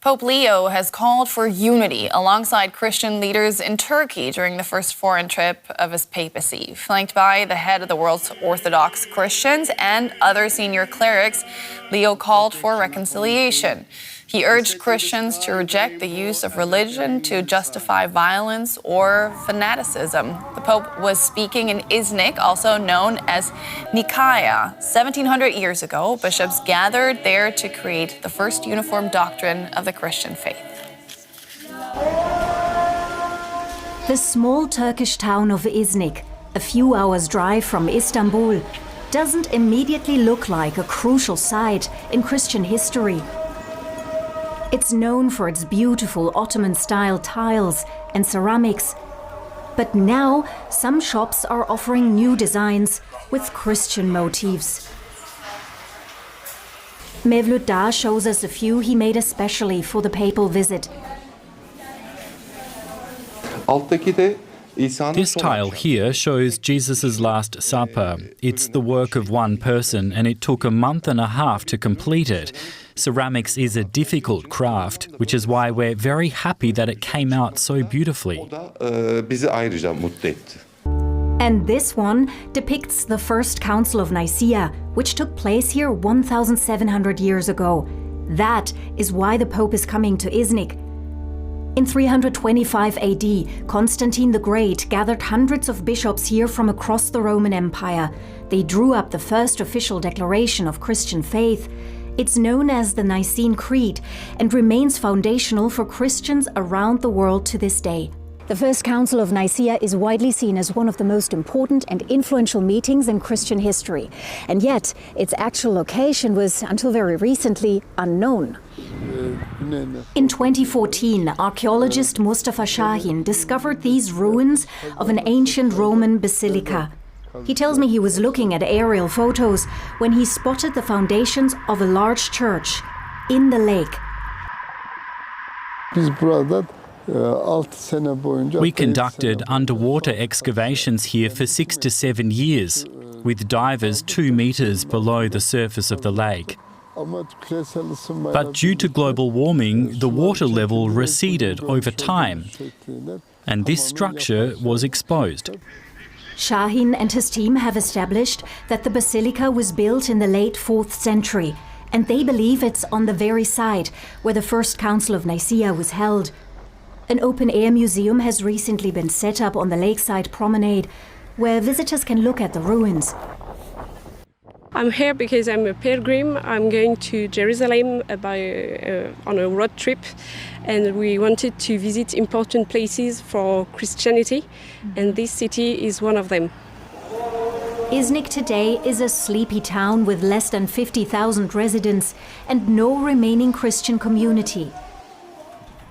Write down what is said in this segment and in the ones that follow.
Pope Leo has called for unity alongside Christian leaders in Turkey during the first foreign trip of his papacy. Flanked by the head of the world's Orthodox Christians and other senior clerics, Leo called for reconciliation. He urged Christians to reject the use of religion to justify violence or fanaticism. The Pope was speaking in Iznik, also known as Nicaea. 1700 years ago, bishops gathered there to create the first uniform doctrine of the Christian faith. The small Turkish town of Iznik, a few hours' drive from Istanbul, doesn't immediately look like a crucial site in Christian history. It's known for its beautiful Ottoman-style tiles and ceramics. But now, some shops are offering new designs with Christian motifs. Mevlüt Dağ shows us a few he made especially for the papal visit. This tile here shows Jesus' Last Supper. It's the work of one person, and it took a month and a half to complete it. Ceramics is a difficult craft, which is why we're very happy that it came out so beautifully. And this one depicts the First Council of Nicaea, which took place here 1,700 years ago. That is why the Pope is coming to Iznik. In 325 AD, Constantine the Great gathered hundreds of bishops here from across the Roman Empire. They drew up the first official declaration of Christian faith. It's known as the Nicene Creed and remains foundational for Christians around the world to this day. The First Council of Nicaea is widely seen as one of the most important and influential meetings in Christian history. And yet, its actual location was, until very recently, unknown. In 2014, archaeologist Mustafa Şahin discovered these ruins of an ancient Roman basilica. He tells me he was looking at aerial photos when he spotted the foundations of a large church in the lake. We conducted underwater excavations here for 6 to 7 years, with divers 2 meters below the surface of the lake. But due to global warming, the water level receded over time, and this structure was exposed. Şahin and his team have established that the basilica was built in the late 4th century, and they believe it's on the very site where the First Council of Nicaea was held. An open-air museum has recently been set up on the lakeside promenade, where visitors can look at the ruins. I'm here because I'm a pilgrim. I'm going to Jerusalem on a road trip, and we wanted to visit important places for Christianity, and this city is one of them. Iznik today is a sleepy town with less than 50,000 residents and no remaining Christian community.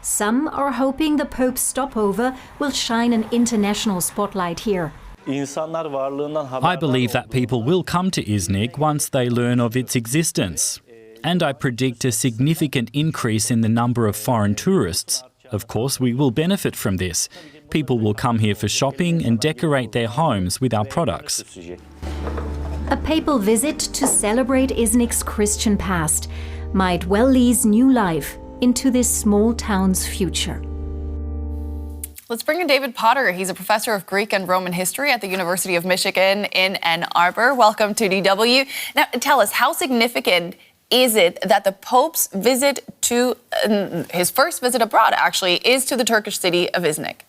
Some are hoping the Pope's stopover will shine an international spotlight here. I believe that people will come to Iznik once they learn of its existence. And I predict a significant increase in the number of foreign tourists. Of course, we will benefit from this. People will come here for shopping and decorate their homes with our products. A papal visit to celebrate Iznik's Christian past might well lead new life into this small town's future. Let's bring in David Potter. He's a professor of Greek and Roman history at the University of Michigan in Ann Arbor. Welcome to DW. Now, tell us, how significant is it that the Pope's visit to, his first visit abroad actually, is to the Turkish city of Iznik?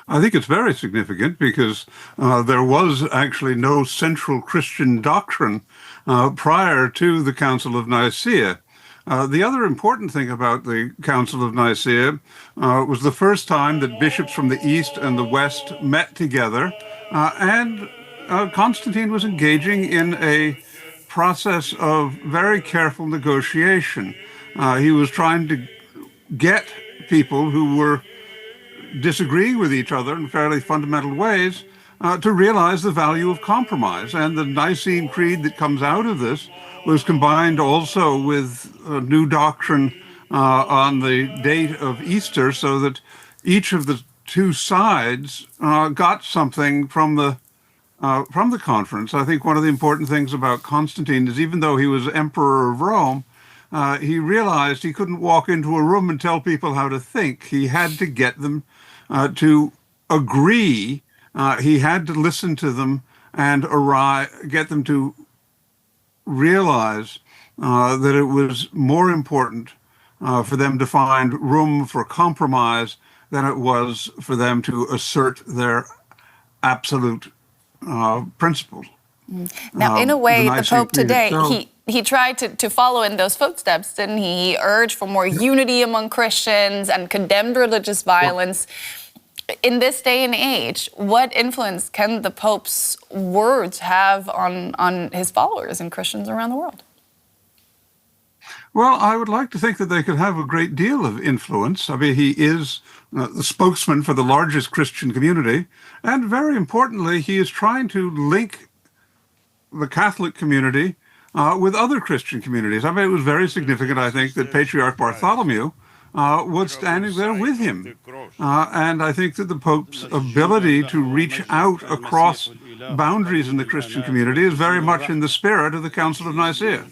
I think it's very significant because there was actually no central Christian doctrine prior to the Council of Nicaea. The other important thing about the Council of Nicaea was the first time that bishops from the East and the West met together, and Constantine was engaging in a process of very careful negotiation. He was trying to get people who were disagreeing with each other in fairly fundamental ways to realize the value of compromise. And the Nicene Creed that comes out of this was combined also with a new doctrine on the date of Easter, so that each of the two sides got something from the conference. I think one of the important things about Constantine is, even though he was emperor of Rome, he realized he couldn't walk into a room and tell people how to think. He had to get them to agree. He had to listen to them and get them to realize that it was more important for them to find room for compromise than it was for them to assert their absolute principles. Now, in a way, the Pope today, so, he tried to follow in those footsteps, didn't he? He urged for more unity among Christians and condemned religious violence. In this day and age, what influence can the Pope's words have on his followers and Christians around the world? Well, I would like to think that they could have a great deal of influence. I mean, he is the spokesman for the largest Christian community. And very importantly, he is trying to link the Catholic community with other Christian communities. I mean, it was very significant, I think, that Patriarch Bartholomew was standing there with him. And I think that the Pope's ability to reach out across boundaries in the Christian community is very much in the spirit of the Council of Nicaea.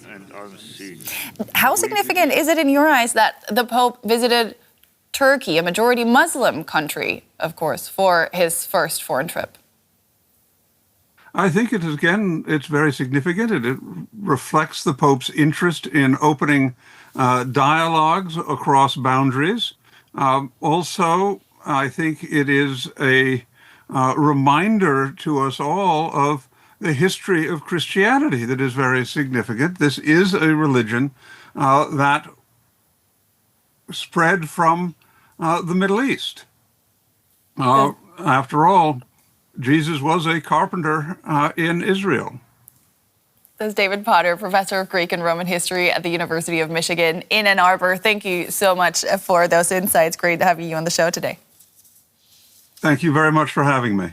How significant is it in your eyes that the Pope visited Turkey, a majority Muslim country, of course, for his first foreign trip? I think it is, again, it's very significant. It reflects the Pope's interest in opening dialogues across boundaries. Also, I think it is a reminder to us all of the history of Christianity that is very significant. This is a religion that spread from the Middle East. After all, Jesus was a carpenter in Israel. That's David Potter, professor of Greek and Roman history at the University of Michigan in Ann Arbor. Thank you so much for those insights. Great to have you on the show today. Thank you very much for having me.